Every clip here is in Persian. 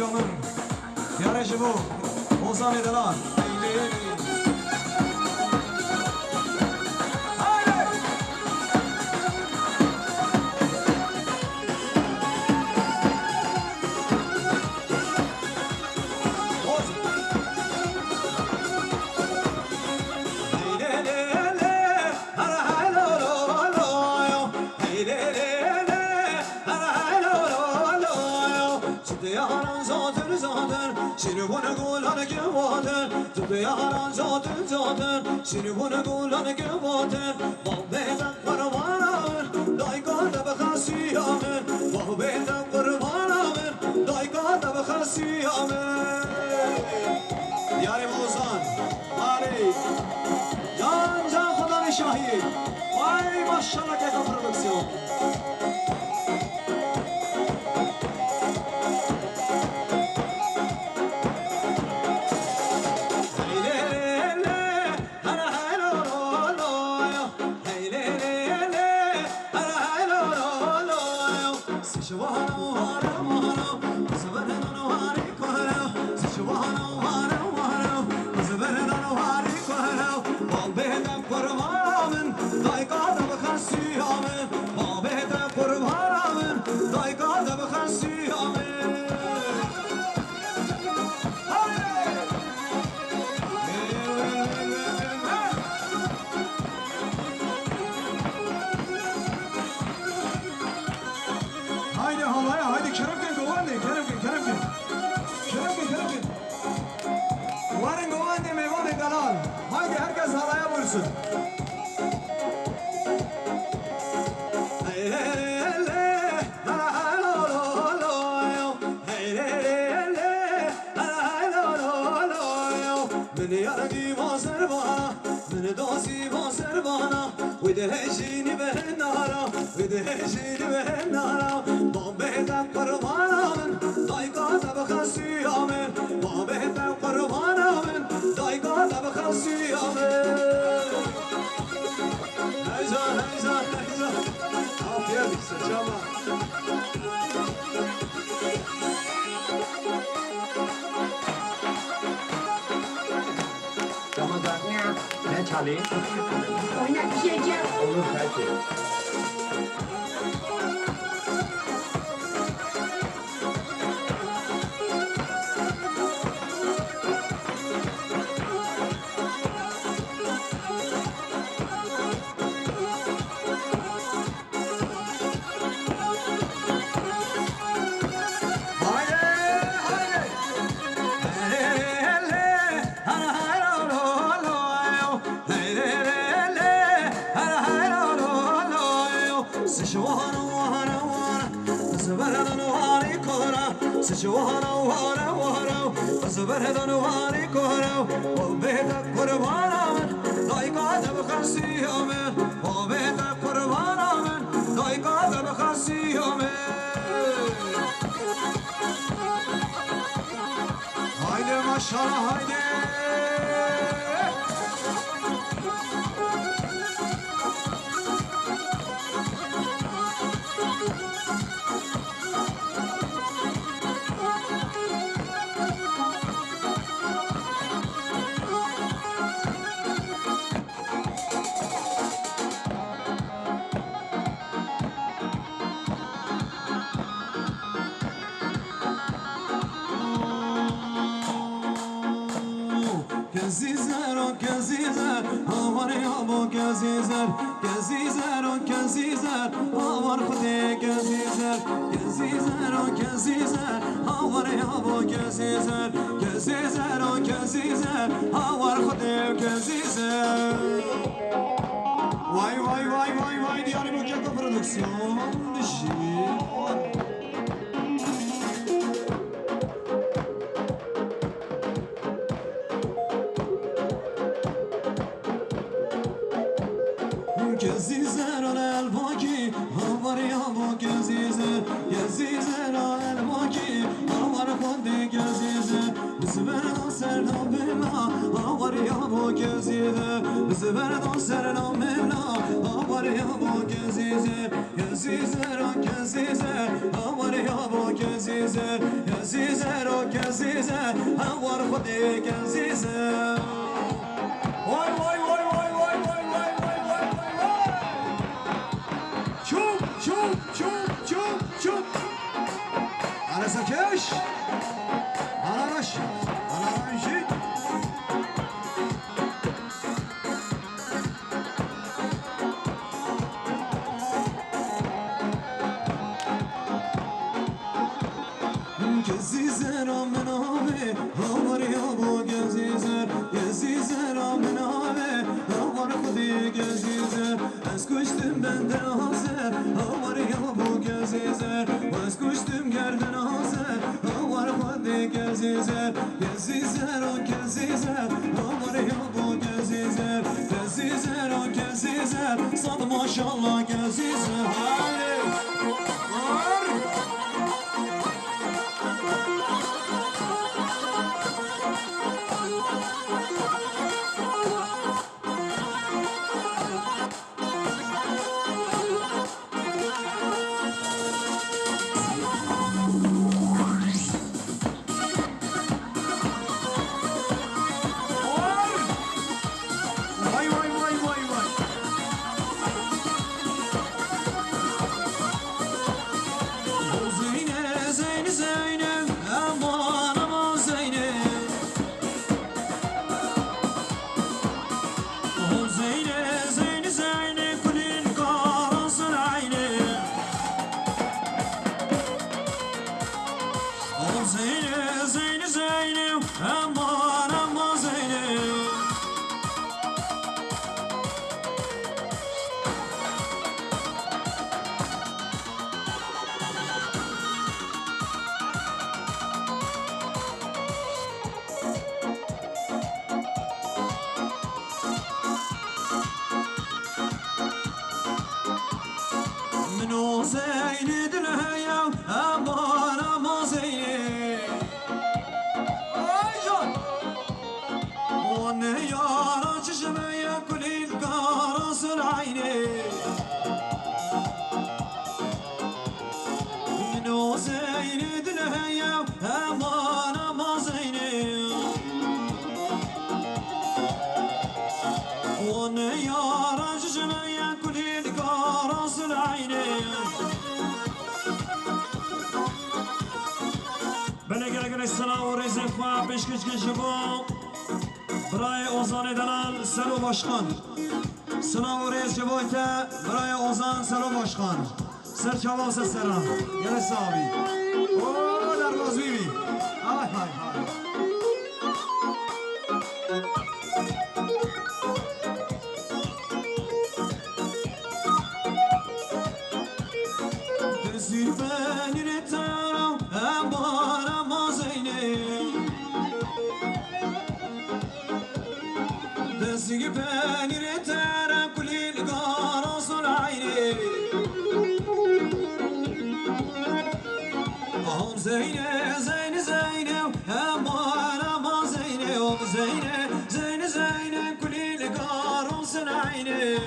استودیومون یاره جبو اوزان دلار شنوون گولان که واتن تو یاران زادن زادن شنوون گولان که واتن با بیدم قربانم دایگان بخاسی آمن با بیدم قربانم دایگان بخاسی آمن یاری موزان آری جان جان خدا نشاهی وای ماشالله که پرودکسیون ودهجيني بهالنارا ودهجيني بهالنارا بامبيتا قربانا من ضايقات بخسي آمن بامبيتا قربانا من ضايقات بخسي آمن هيزا هيزا هيزا عافية بيسا جمع来查理，我那姐姐，我们开始。سجوانا وانا وانا وزبردن واني كورا وبيتك قربانا من ضايقات بخسي يومين وبيتك قربانا من ضايقات بخسي يومين هايدي ما شاء الله هايدي كزيزر هوار يابو كزيزر كزيزر وكزيزر هوار خدي كزيزر كزيزر وكزيزر هوار يابو كزيزر كزيزر وكزيزر هوار خدي كزيزر واي واي واي واي واي دياري موجاكو برودكسيون دشي كزيزر الباكي هوار يابو كزيزر كزيزر الباكي هوار خدي كزيزر بسبر سر بلا هوار يابو كزيزر زبردان سر نام مملا آوار یا با گزیزه گزیزه را گزیزه آوار یا با گزیزه گزیزه را گزیزه آوار خودی گزیزه وای وای وای وای وای وای وای وای وای وای چوب چوب چوب چوب چوب على سكش على رش على رشي گزیزه را منامه آمار یا با گزیزه گزیزه را منامه آمار خودی گزیزه از کشتم بندن حاضر آمار یا با گزیزه و از کشتم گردن حاضر آمار خودی گزیزه گزیزه را گزیزه آمار یا با گزیزه گزیزه را گزیزه صد ماشالله گزیزه هالی منو زين دلها امان اما زين ايجان وانا يارا چشمه كل الكاراس العيني منو زين دلها امان اما زين وانا يارا چشمه كل الكاراس العيني بلگر سلام و رئیس خواه پیشکش کشبا برای اوزان دلال سلو باشخان سلام و رئیس جبایت برای اوزان سلو باشخان سر چواس سرم گل صحابی او در بازویوی های های های زیرفنی رتارم امبارم مازینه دستی پنی رتارم کلی لگاراس العینه هم زینه زینه زینه امبارم مازینه هم زینه زینه زینه کلی لگاراس العینه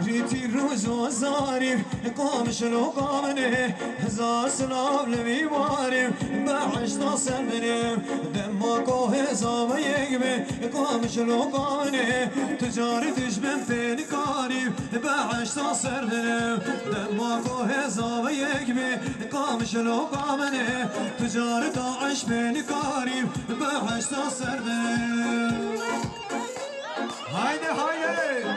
ريتي الروز والزاريم قام شنو قامني هزار سلام لبي واريم بعش تصل منيم دماكو هزام يقبي قام شنو قامني تجارتش من فين قاريم بعش تصل منيم دماكو هزام يقبي قام شنو قامني تجارت عش بين قاريم بعش تصل منيم هايدي هايدي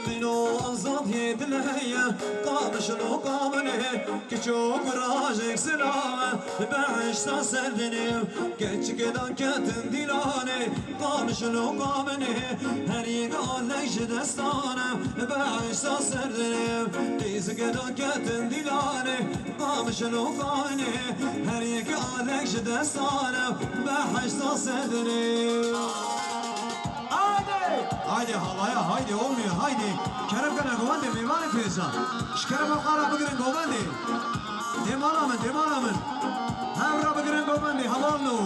منو صدي دلهية قامش لو قامني كشوك راجك سلامة بعيش تصدني كتش كدا كتن ديلاني قامش لو قامني هري قال ليش دستانة بعيش تصدني قيس كدا كتن ديلاني قامش لو قامني هري قال ليش دستانة بعيش تصدني Haydi havaya haydi olmuyor haydi Kerem kana govandi mevane feza Şkerem akara bugün govandi Demalamın Havra bugün govandi havallu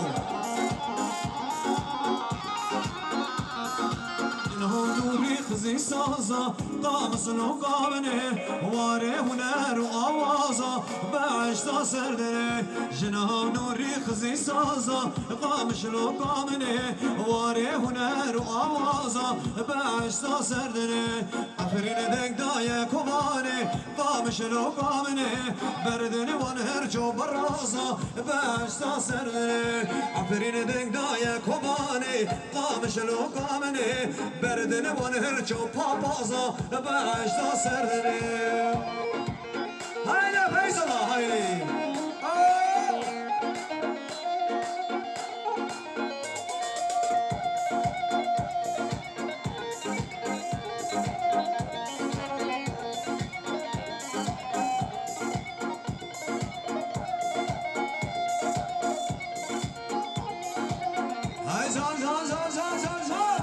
نوري خزي سازا قامس نقامني واري هنار وآوازا بعش تصردني جناه نوري خزي سازا قامش نقامني واري هنار وآوازا بعش تصردني عفرين دك دايا كوماني قامش نقامني بردني وانهر جو برازا بعش تصردني عفرين دك دايا كوماني قامش نقامني بردن وانهر چو پاپازا بعشتا سردنی haydi Feyzullah haydi Hay zar zar zar zar zar zar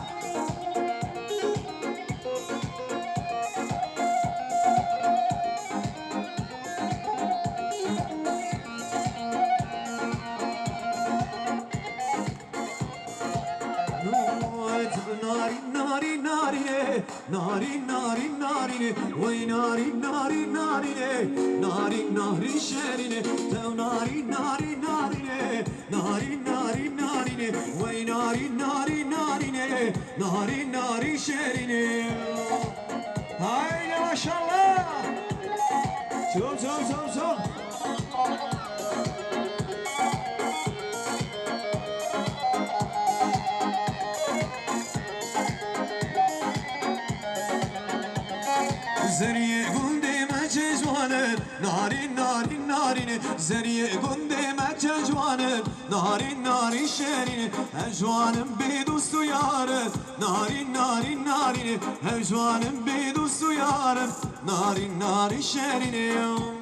ناري ناري ناري وي ناري ناري ناري ناري ناري شيرين تو ناري ناري ناري ناري ناري ناري وي ناري ناري ناري ناري ناري شيرين هاي ما شاء الله شوف شوف شوف شوف زریه گنده مچجوانه نارین نارین نارینه زریه گنده مچجوانه نارین نارین شرینه هجوانم بی دوست و یارم نارین نارین نارینه هجوانم بی دوست و یارم نارین نارین شرینه